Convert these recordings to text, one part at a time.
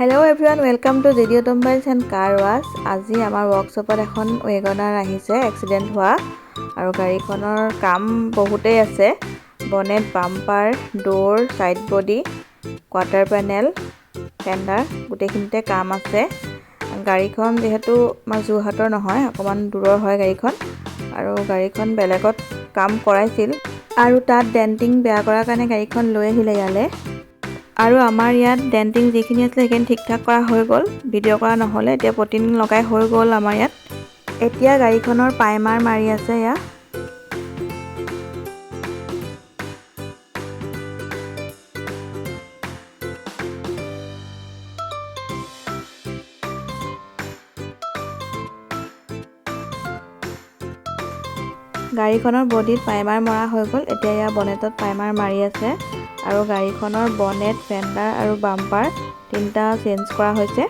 Hello' everyone, welcome to JD automobiles and car wash. আজি আমাৰ ৱৰ্কশ্বপত এখন ৱেগনাৰ আহিছে এক্সিডেণ্ট হোৱা, আৰু গাড়ীখনৰ কাম বহুতেই আছে। Bonnet, bumper, door, side body, quarter panel, fender গোটেইখিনিতে কাম আছে। গাড়ীখন যিহেতু আমাৰ যোৰহাটৰ নহয়, অকণমান দূৰৰ হয় গাড়ীখন, আৰু গাড়ীখন বেলেগত কাম কৰাইছিল আৰু তাত ডেণ্টিং বেয়া কৰাৰ কাৰণে গাড়ীখন লৈ আহিলে ইয়ালৈ। আৰু আমাৰ ইয়াত ডেণ্টিং যিখিনি আছিলে সেইখিনি ঠিক ঠাক কৰা হৈ গ'ল, ভিডিঅ' কৰা নহ'লে। এতিয়া পটিন লগাই হৈ গ'ল আমাৰ ইয়াত। এতিয়া গাড়ীখনৰ প্ৰাইমাৰ মাৰি আছে ইয়াত। গাড়ীখনৰ বডিত প্ৰাইমাৰ মৰা হৈ গ'ল। এতিয়া ইয়াৰ বনেটত প্ৰাইমাৰ মাৰি আছে, আৰু গাড়ীখনৰ বনেট, ফেণ্ডাৰ আৰু বাম্পাৰ তিনিটা চেঞ্জ কৰা হৈছে।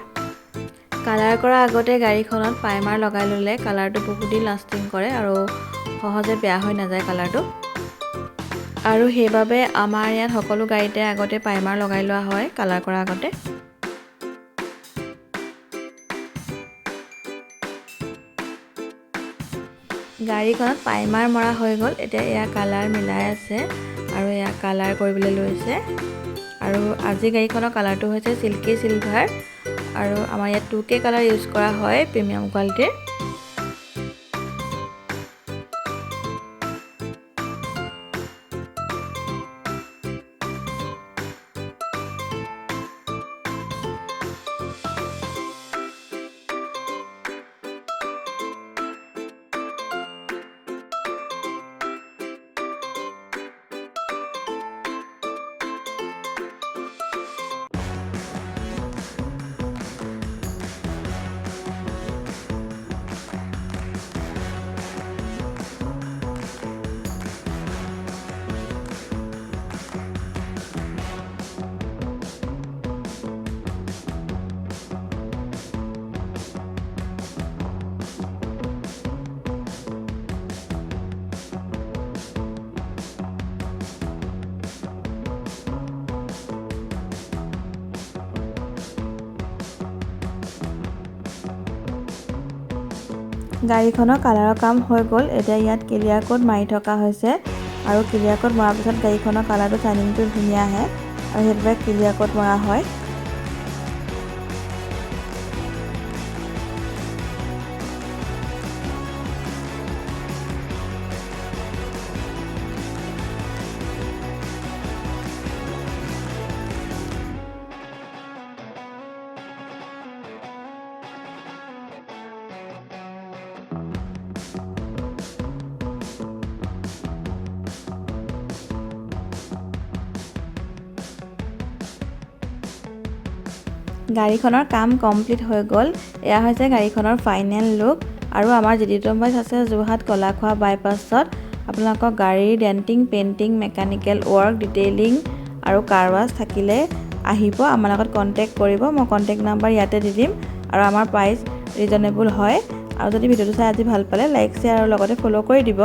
কালাৰ কৰাৰ আগতে গাড়ীখনত প্ৰাইমাৰ লগাই ল'লে কালাৰটো বহুত দিন লাষ্টিং কৰে আৰু সহজে বেয়া হৈ নাযায় কালাৰটো। আৰু সেইবাবে আমাৰ ইয়াত সকলো গাড়ীতে আগতে প্ৰাইমাৰ লগাই লোৱা হয় কালাৰ কৰাৰ আগতে। গাড়ীখনত প্ৰাইমাৰ মৰা হৈ গ'ল। এতিয়া এয়া কালাৰ মিলাই আছে আৰু এয়া কালাৰ কৰিবলৈ লৈছে। আৰু আজি গাড়ীখনৰ কালাৰটো হৈছে চিল্কি চিলভাৰ, আৰু আমাৰ ইয়াত 2K কালাৰ ইউজ কৰা হয়, প্ৰিমিয়াম কোৱালিটিৰ। গাড়ীখনৰ কালাৰৰ কাম হৈ গ'ল। এতিয়া ইয়াত ক্লিয়াৰ কোট মাৰি থকা হৈছে, আৰু ক্লিয়াৰ কোট মৰাৰ পিছত গাড়ীখনৰ কালাৰটো শ্বাইনিংটো ধুনীয়া আহে, আৰু সেইবাবে ক্লিয়াৰ কোট মৰা হয়। গাড়ীখনৰ কাম কমপ্লিট হৈ গ'ল। এয়া হৈছে গাড়ীখনৰ ফাইনেল লুক। আৰু আমাৰ জেডি অটোমোবাইলছ আছে যোৰহাট কলাখোৱা বাইপাছত। আপোনালোকৰ গাড়ীৰ ডেণ্টিং, পেইণ্টিং, মেকানিকেল ৱৰ্ক, ডিটেইলিং আৰু কাৰ ৱাছ থাকিলে আহিব, আমাৰ লগত কণ্টেক্ট কৰিব। মই কণ্টেক্ট নাম্বাৰ ইয়াতে দি দিম, আৰু আমাৰ প্ৰাইচ ৰিজনেবল হয়। আৰু যদি ভিডিঅ'টো চাই আজি ভাল পালে লাইক, শ্বেয়াৰ আৰু লগতে ফ'ল' কৰি দিব।